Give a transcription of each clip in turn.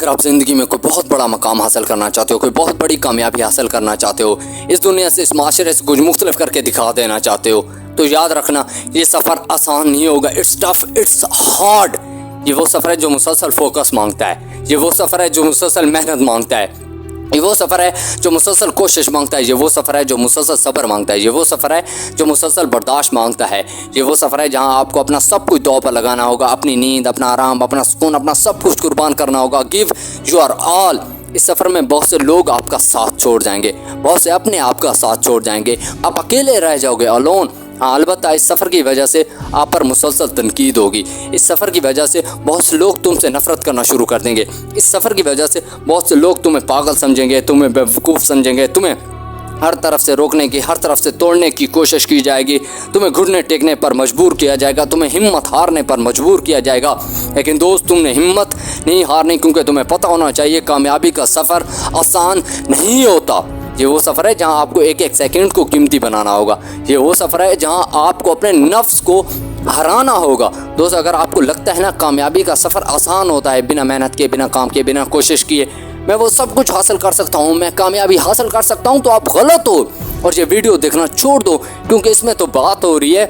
اگر آپ زندگی میں کوئی بہت بڑا مقام حاصل کرنا چاہتے ہو، کوئی بہت بڑی کامیابی حاصل کرنا چاہتے ہو، اس دنیا سے، اس معاشرے سے کچھ مختلف کر کے دکھا دینا چاہتے ہو، تو یاد رکھنا یہ سفر آسان نہیں ہوگا. It's tough, it's hard. یہ وہ سفر ہے جو مسلسل فوکس مانگتا ہے. یہ وہ سفر ہے جو مسلسل محنت مانگتا ہے. یہ وہ سفر ہے جو مسلسل کوشش مانگتا ہے. یہ وہ سفر ہے جو مسلسل صبر مانگتا ہے. یہ وہ سفر ہے جو مسلسل برداشت مانگتا ہے. یہ وہ سفر ہے جہاں آپ کو اپنا سب کچھ داؤ پر لگانا ہوگا. اپنی نیند، اپنا آرام، اپنا سکون، اپنا سب کچھ قربان کرنا ہوگا. Give your all. اس سفر میں بہت سے لوگ آپ کا ساتھ چھوڑ جائیں گے، بہت سے اپنے آپ کا ساتھ چھوڑ جائیں گے. آپ اکیلے رہ جاؤ گے، alone. ہاں، البتہ اس سفر کی وجہ سے آپ پر مسلسل تنقید ہوگی. اس سفر کی وجہ سے بہت سے لوگ تم سے نفرت کرنا شروع کر دیں گے. اس سفر کی وجہ سے بہت سے لوگ تمہیں پاگل سمجھیں گے، تمہیں بیوقوف سمجھیں گے. تمہیں ہر طرف سے روکنے کی، ہر طرف سے توڑنے کی کوشش کی جائے گی. تمہیں گھٹنے ٹیکنے پر مجبور کیا جائے گا. تمہیں ہمت ہارنے پر مجبور کیا جائے گا. لیکن دوست، تم نے ہمت نہیں ہارنی، کیونکہ تمہیں پتہ ہونا چاہیے کامیابی کا سفر آسان نہیں ہوتا. یہ وہ سفر ہے جہاں آپ کو ایک ایک سیکنڈ کو قیمتی بنانا ہوگا. یہ وہ سفر ہے جہاں آپ کو اپنے نفس کو ہرانا ہوگا. دوست، اگر آپ کو لگتا ہے نا کامیابی کا سفر آسان ہوتا ہے، بنا محنت کے، بنا کام کے، بنا کوشش کیے میں وہ سب کچھ حاصل کر سکتا ہوں، میں کامیابی حاصل کر سکتا ہوں، تو آپ غلط ہو. اور یہ ویڈیو دیکھنا چھوڑ دو، کیونکہ اس میں تو بات ہو رہی ہے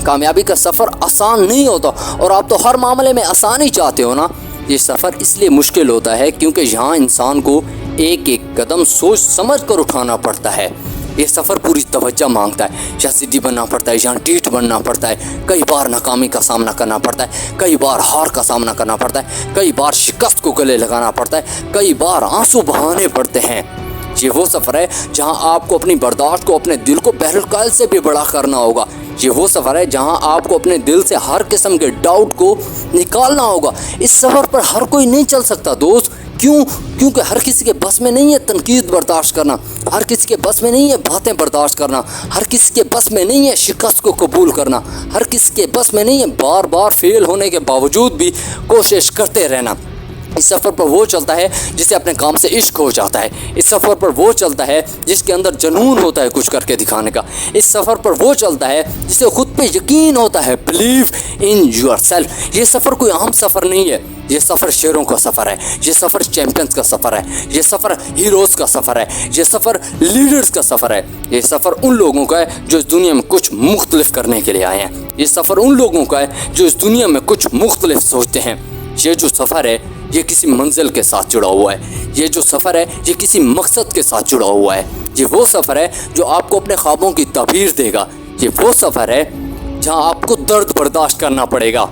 کامیابی کا سفر آسان نہیں ہوتا. اور آپ تو ہر معاملے میں آسانی چاہتے ہو نا. یہ سفر اس لیے مشکل ہوتا ہے کیونکہ یہاں انسان کو ایک ایک قدم سوچ سمجھ کر اٹھانا پڑتا ہے. یہ سفر پوری توجہ مانگتا ہے. یہاں ضدی بننا پڑتا ہے، یہاں ڈھیٹ بننا پڑتا ہے. کئی بار ناکامی کا سامنا کرنا پڑتا ہے، کئی بار ہار کا سامنا کرنا پڑتا ہے، کئی بار شکست کو گلے لگانا پڑتا ہے، کئی بار آنسو بہانے پڑتے ہیں. یہ وہ سفر ہے جہاں آپ کو اپنی برداشت کو، اپنے دل کو بحر الکال سے بھی بڑا کرنا ہوگا. یہ وہ سفر ہے جہاں آپ کو اپنے دل سے ہر قسم کے ڈاؤٹ کو نکالنا ہوگا. اس سفر پر ہر کوئی نہیں چل سکتا دوست. کیونکہ ہر کسی کے بس میں نہیں ہے تنقید برداشت کرنا، ہر کسی کے بس میں نہیں ہے باتیں برداشت کرنا، ہر کسی کے بس میں نہیں ہے شکست کو قبول کرنا، ہر کسی کے بس میں نہیں ہے بار بار فیل ہونے کے باوجود بھی کوشش کرتے رہنا. اس سفر پر وہ چلتا ہے جسے اپنے کام سے عشق ہو جاتا ہے. اس سفر پر وہ چلتا ہے جس کے اندر جنون ہوتا ہے کچھ کر کے دکھانے کا. اس سفر پر وہ چلتا ہے جسے خود پہ یقین ہوتا ہے. Believe in your self. یہ سفر کوئی عام سفر نہیں ہے. یہ سفر شیروں کا سفر ہے. یہ سفر چیمپئنز کا سفر ہے. یہ سفر ہیروز کا سفر ہے. یہ سفر لیڈرز کا سفر ہے. یہ سفر ان لوگوں کا ہے جو اس دنیا میں کچھ مختلف کرنے کے لیے آئے ہیں. یہ سفر ان لوگوں کا ہے جو اس دنیا میں کچھ مختلف سوچتے ہیں. یہ جو سفر ہے یہ کسی منزل کے ساتھ جڑا ہوا ہے. یہ جو سفر ہے یہ کسی مقصد کے ساتھ جڑا ہوا ہے. یہ وہ سفر ہے جو آپ کو اپنے خوابوں کی تعبیر دے گا. یہ وہ سفر ہے جہاں آپ کو درد برداشت کرنا پڑے گا.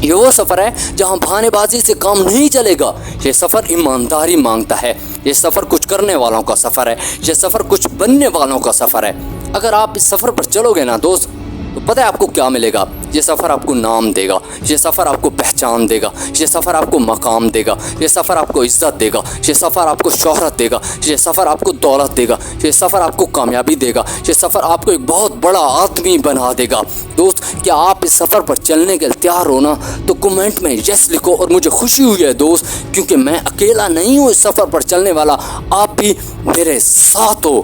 یہ وہ سفر ہے جہاں بہانے بازی سے کام نہیں چلے گا. یہ سفر ایمانداری مانگتا ہے. یہ سفر کچھ کرنے والوں کا سفر ہے. یہ سفر کچھ بننے والوں کا سفر ہے. اگر آپ اس سفر پر چلو گے نا دوست، تو پتہ ہے آپ کو کیا ملے گا. یہ سفر آپ کو نام دے گا. یہ سفر آپ کو پہچان دے گا. یہ سفر آپ کو مقام دے گا. یہ سفر آپ کو عزت دے گا. یہ سفر آپ کو شہرت دے گا. یہ سفر آپ کو دولت دے گا. یہ سفر آپ کو کامیابی دے گا. یہ سفر آپ کو ایک بہت بڑا آدمی بنا دے گا. دوست، کیا آپ اس سفر پر چلنے کے تیار ہو نا؟ تو کمنٹ میں یس لکھو. اور مجھے خوشی ہوئی ہے دوست، کیونکہ میں اکیلا نہیں ہوں اس سفر پر چلنے والا، آپ بھی میرے ساتھ ہو.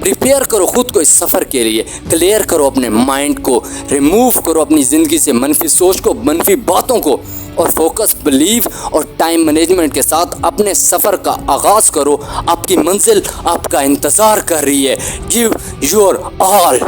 پریپیئر کرو خود کو اس سفر کے لیے. کلیئر کرو اپنے مائنڈ کو، ریموو کرو اپنی زندگی سے منفی سوچ کو، منفی باتوں کو، اور فوکس، بلیو اور ٹائم مینجمنٹ کے ساتھ اپنے سفر کا آغاز کرو. آپ کی منزل آپ کا انتظار کر رہی ہے. Give your all.